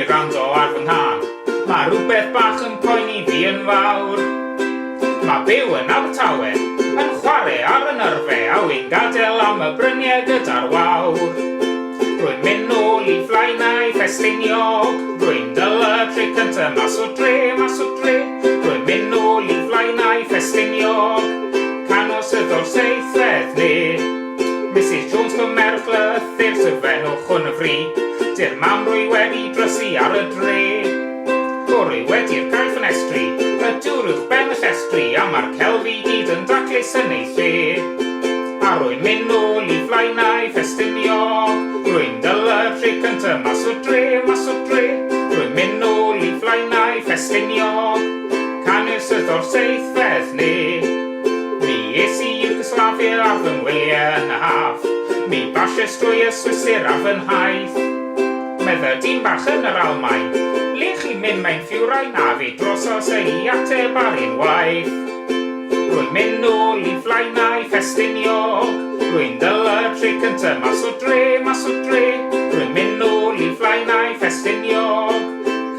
rando ar fy nghân. Mae rhywbeth bach yn poeni fi yn fawr. Mae byw yn Abertawe, yn chwarae ar y nyrfe, a wy'n gadael am y bryniau gyda'r wawr. Rwy'n mynd nôl I Flaenau Ffestiniog, rwy'n dyla tri cyntaf mas o dre. Rwy'n mynd nôl I Flaenau Ffestiniog, canos y ddorseithfedd ni. Mrs Jones gymerch lythyr syfenwch hwn y fri, di'r mam rwy wedi drysu ar y dre. O rwy wedi'r cael ffenestri, y dŵr uwch ben y llestri, a mae'r celfi gyd yn daclus yn ei lle. A rwy'n mynd nôl I Flaenau Ffestiniog, rwy'n dyla tri cyntaf mas o dre. Rwy'n mynd nôl I Flaenau Ffestiniog, canys y ddorseithfedd ni. Mi es I Iwgoslavia ar fy ngwyliau yn y haf, mi basies drwy y Swisir ar fy nhaith. Medda dyn bach yn yr Almaen, le chi mynd mewn ffiwrau na fi drosos ei ateb ar unwaith. Rwy'n mynd nôl I Flaenau Ffestiniog, rwy'n dyla tri cyntaf mas o dre. Rwy'n mynd nôl I Flaenau Ffestiniog,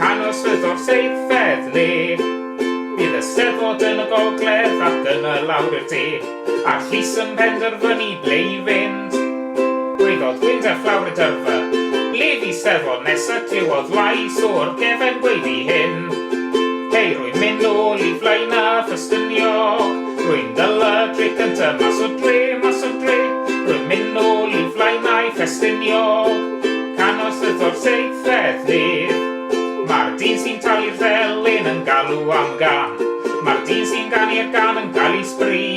canos y ddorseithfedd ni. Bydd y Steddfod yn y gogledd ac yn y lawr i'r de, a'r llys yn penderfynu ble I fynd. Gweiddodd Gwyndaf fflawr y dyrfa, ble fi Steddfod nesaf clywodd lais o'r gefen gweiddi hyn. Hei, rwy'n mynd nôl I Flaenau Ffestiniog, rwy'n dyla tri cyntaf mas o dre. Rwy'n mynd nôl I Flaenau Ffestiniog, canos y ddorseithfedd ni. Mae'r dyn sy'n talu'r ddelyn yn galw am gan, mae'r dyn sy'n ganu'r gan yn gael I sbri.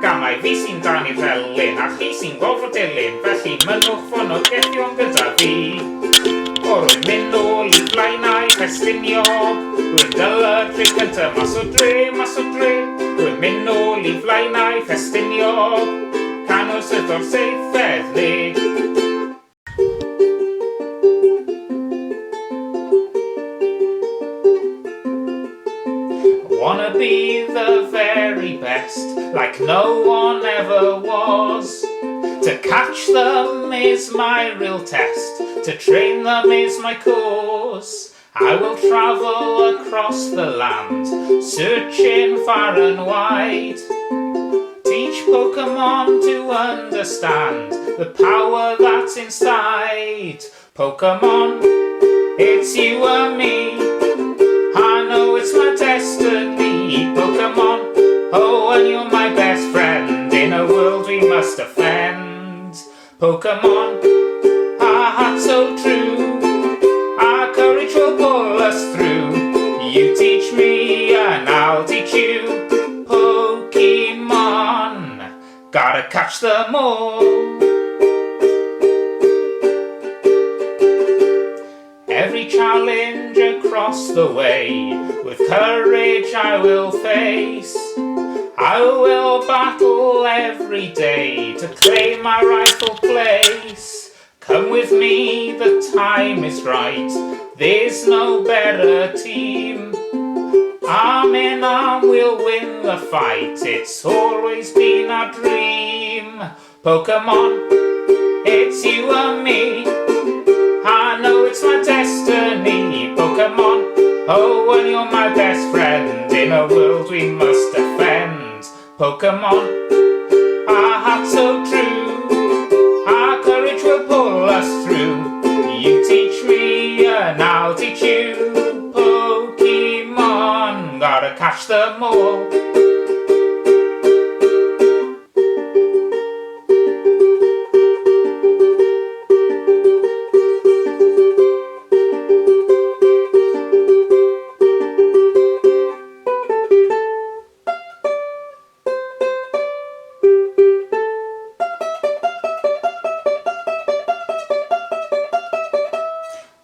Gamai fi sy'n danu'r ddelyn, a chi sy'n gofod dilyn, felly mynwch ffoniwch gyda fi. O rwy'n mynd nôl I Flaenau Ffestiniog, rwy'n dyla tri cyntaf mas o dre. Rwy'n mynd nôl I Flaenau Ffestiniog, canos y ddorseithfedd ni. I wanna be the very best, like no one ever was. To catch them is my real test, to train them is my course. I will travel across the land, searching far and wide. Teach Pokemon to understand the power that's inside. Pokemon, it's you and me, I know it's my destiny. Pokemon, oh, and you're my best friend in a world we must defend. Pokemon, our hearts so true, our courage will pull us through. You teach me and I'll teach you. Pokemon, gotta catch them all. Every challenge across the way, with courage I will face. I will battle every day to claim my rightful place. Come with me, the time is right, there's no better team. Arm in arm we'll win the fight, it's always been our dream. Pokemon, it's you and me, I know it's my destiny. Pokemon, oh, and you're my best friend in a world we must defend. Pokemon, our hearts so true, our courage will pull us through. You teach me and I'll teach you. Pokemon, gotta catch them all.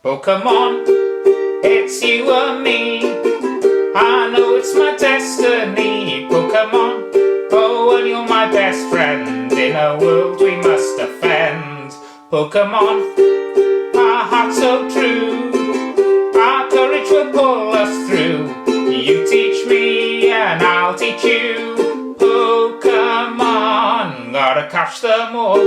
Pokemon, it's you and me, I know it's my destiny. Pokemon, oh, and you're my best friend in a world we must defend. Pokemon, our hearts so true, our courage will pull us through. You teach me and I'll teach you. Pokemon, gotta catch them all.